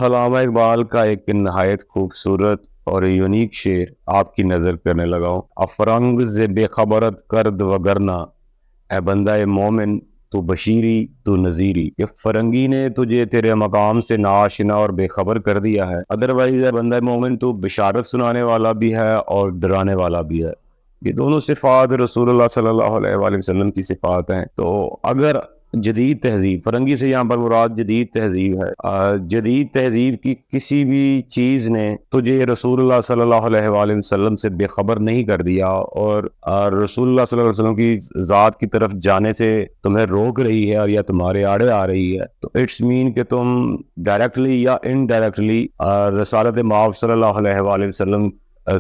علامہ اقبال کا ایک نہایت خوبصورت اور یونیک شعر آپ کی نظر کرنے لگا ہوں۔ افرنگ ز بے خبرت کرد وگرنا، اے بندہ مومن تو بشیری تو نذیری، کہ فرنگی نے تجھے تیرے مقام سے ناآشنا اور بے خبر کر دیا ہے، ادروائز اے بندہ مومن تو بشارت سنانے والا بھی ہے اور ڈرانے والا بھی ہے۔ یہ دونوں صفات رسول اللہ صلی اللہ علیہ وآلہ وسلم کی صفات ہیں۔ تو اگر جدید تہذیب، فرنگی سے یہاں پر مراد جدید تہذیب ہے، جدید تہذیب کی کسی بھی چیز نے تجھے رسول اللہ صلی اللہ علیہ وآلہ وسلم سے بے خبر نہیں کر دیا اور رسول اللہ صلی اللہ علیہ وسلم کی ذات کی طرف جانے سے تمہیں روک رہی ہے اور یا تمہارے آڑے آ رہی ہے، تو اٹس مین کہ تم ڈائریکٹلی یا انڈائریکٹلی رسالت مآب صلی اللہ علیہ وآلہ وسلم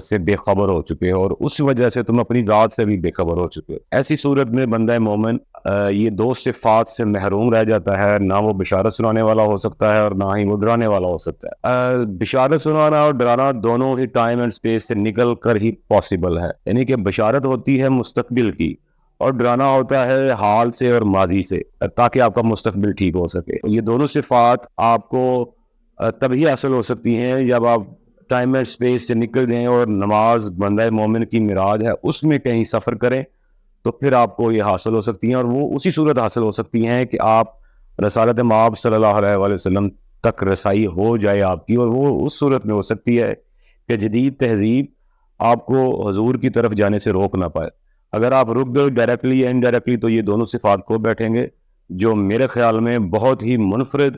سے بے خبر ہو چکے ہو، اور اس وجہ سے تم اپنی ذات سے بھی بے خبر ہو چکے ہو۔ ایسی صورت میں بندہ مومن یہ دو صفات سے محروم رہ جاتا ہے، نہ وہ بشارت سنانے والا ہو سکتا ہے اور نہ ہی وہ ڈرانے والا ہو سکتا ہے۔ بشارت سنانا اور ڈرانا دونوں ہی ٹائم اینڈ اسپیس سے نکل کر ہی پاسبل ہے، یعنی کہ بشارت ہوتی ہے مستقبل کی اور ڈرانا ہوتا ہے حال سے اور ماضی سے، تاکہ آپ کا مستقبل ٹھیک ہو سکے۔ یہ دونوں صفات آپ کو تبھی حاصل ہو سکتی ہیں جب آپ ٹائم اینڈ اسپیس سے نکل جائیں اور نماز بندہ مومن کی معراج ہے اس میں کہیں سفر کریں، تو پھر آپ کو یہ حاصل ہو سکتی ہیں، اور وہ اسی صورت حاصل ہو سکتی ہیں کہ آپ رسالت مآب صلی اللہ علیہ وآلہ وسلم تک رسائی ہو جائے آپ کی، اور وہ اس صورت میں ہو سکتی ہے کہ جدید تہذیب آپ کو حضور کی طرف جانے سے روک نہ پائے۔ اگر آپ رک گئے ڈائریکٹلی یا انڈائریکٹلی تو یہ دونوں صفات کو بیٹھیں گے، جو میرے خیال میں بہت ہی منفرد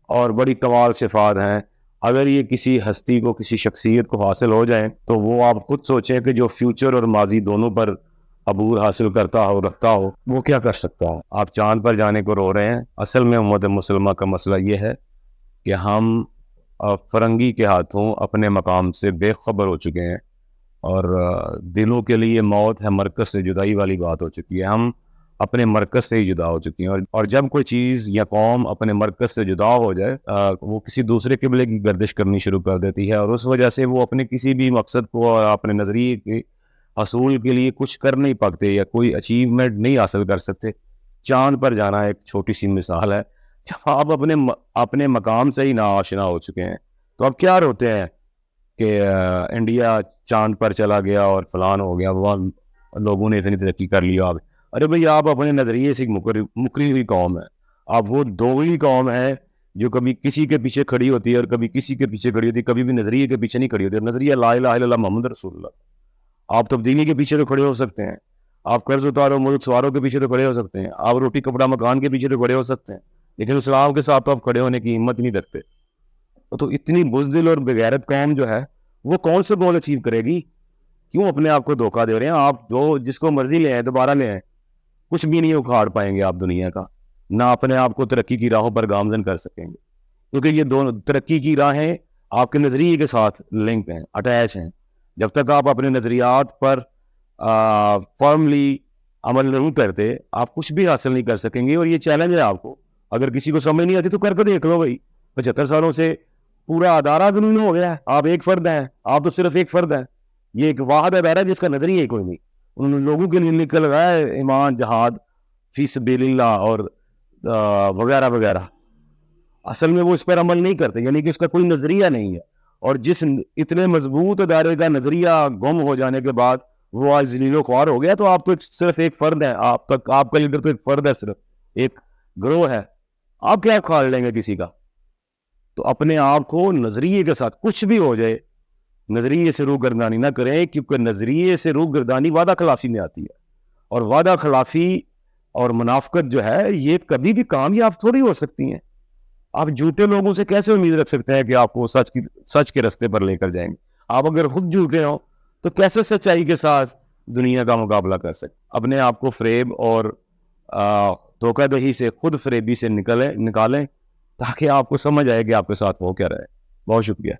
اور بڑی کمال صفات ہیں۔ اگر یہ کسی ہستی کو، کسی شخصیت کو حاصل ہو جائیں تو وہ آپ خود سوچیں کہ جو فیوچر اور ماضی دونوں پر عبور حاصل کرتا ہو، رکھتا ہو، وہ کیا کر سکتا ہے۔ آپ چاند پر جانے کو رو رہے ہیں، اصل میں امت مسلمہ کا مسئلہ یہ ہے کہ ہم فرنگی کے ہاتھوں اپنے مقام سے بے خبر ہو چکے ہیں، اور دلوں کے لیے موت ہے مرکز سے جدائی والی بات ہو چکی ہے۔ ہم اپنے مرکز سے ہی جدا ہو چکی ہیں، اور جب کوئی چیز یا قوم اپنے مرکز سے جدا ہو جائے وہ کسی دوسرے قبلے کی گردش کرنی شروع کر دیتی ہے، اور اس وجہ سے وہ اپنے کسی بھی مقصد کو، اپنے نظریے کے حصول کے لیے کچھ کر نہیں پاتے یا کوئی اچیومنٹ نہیں حاصل کر سکتے۔ چاند پر جانا ایک چھوٹی سی مثال ہے۔ جب آپ اپنے مقام سے ہی ناآشنا ہو چکے ہیں تو آپ کیا روتے ہیں کہ انڈیا چاند پر چلا گیا اور فلان ہو گیا، وہ لوگوں نے اتنی ترقی کر لی۔ آپ ارے بھئی، آپ اپنے نظریے سے مکری ہوئی قوم ہے۔ آپ وہ دوغلی قوم ہے جو کبھی کسی کے پیچھے کھڑی ہوتی ہے اور کبھی کسی کے پیچھے کھڑی ہوتی ہے، کبھی بھی نظریے کے پیچھے نہیں کھڑی ہوتی۔ نظریہ لا الہ الا اللہ محمد رسول اللہ۔ آپ تبدیلی کے پیچھے تو کھڑے ہو سکتے ہیں، آپ قرض اتارو ملک سواروں کے پیچھے تو کھڑے ہو سکتے ہیں، آپ روٹی کپڑا مکان کے پیچھے تو کھڑے ہو سکتے ہیں، لیکن اسلام کے ساتھ تو آپ کھڑے ہونے کی ہمت نہیں رکھتے۔ تو اتنی بزدل اور بغیرت قوم جو ہے وہ کون سے گول اچیو کرے گی؟ کیوں اپنے آپ کو دھوکہ دے رہے ہیں؟ آپ جس کو مرضی لے آئیں، دوبارہ لے آئیں، کچھ بھی نہیں اکھاڑ پائیں گے آپ دنیا کا، نہ اپنے آپ کو ترقی کی راہوں پر گامزن کر سکیں گے، کیونکہ یہ دونوں ترقی کی راہیں آپ کے نظریے کے ساتھ لنک ہیں، اٹیچ ہیں۔ جب تک آپ اپنے نظریات پر فرملی عمل نہیں کرتے، آپ کچھ بھی حاصل نہیں کر سکیں گے، اور یہ چیلنج ہے آپ کو۔ اگر کسی کو سمجھ نہیں آتی تو کر کے دیکھ لو بھائی۔ 75 سالوں سے پورا ادارہ زمین ہو گیا ہے، آپ ایک فرد ہیں، آپ تو صرف ایک فرد ہیں۔ یہ ایک واحد ہے جس کا نظریہ ہی کوئی نہیں۔ ان لوگوں کے لیے نکل رہا ہے ایمان، جہاد فی سبیل اللہ اور وغیرہ وغیرہ، اصل میں وہ اس پر عمل نہیں کرتے، یعنی کہ اس کا کوئی نظریہ نہیں ہے۔ اور جس اتنے مضبوط ادارے کا نظریہ گم ہو جانے کے بعد وہ آج ذلیل و خوار ہو گیا، تو آپ تو صرف ایک فرد ہیں، آپ کا لیڈر تو ایک فرد ہے، صرف ایک گروہ ہے، آپ کیا کھال لیں گے کسی کا؟ تو اپنے آپ کو نظریے کے ساتھ، کچھ بھی ہو جائے نظریے سے روح گردانی نہ کریں، کیونکہ نظریے سے روح گردانی وعدہ خلافی میں آتی ہے، اور وعدہ خلافی اور منافقت جو ہے یہ کبھی بھی کامیاب تھوڑی ہو سکتی ہیں۔ آپ جھوٹے لوگوں سے کیسے امید رکھ سکتے ہیں کہ آپ کو سچ کے رستے پر لے کر جائیں گے؟ آپ اگر خود جھوٹے ہوں تو کیسے سچائی کے ساتھ دنیا کا مقابلہ کر سکتے؟ اپنے آپ کو فریب اور دھوکہ دہی سے، خود فریبی سے نکالیں، تاکہ آپ کو سمجھ آئے کہ آپ کے ساتھ ہو کیا رہے۔ بہت شکریہ۔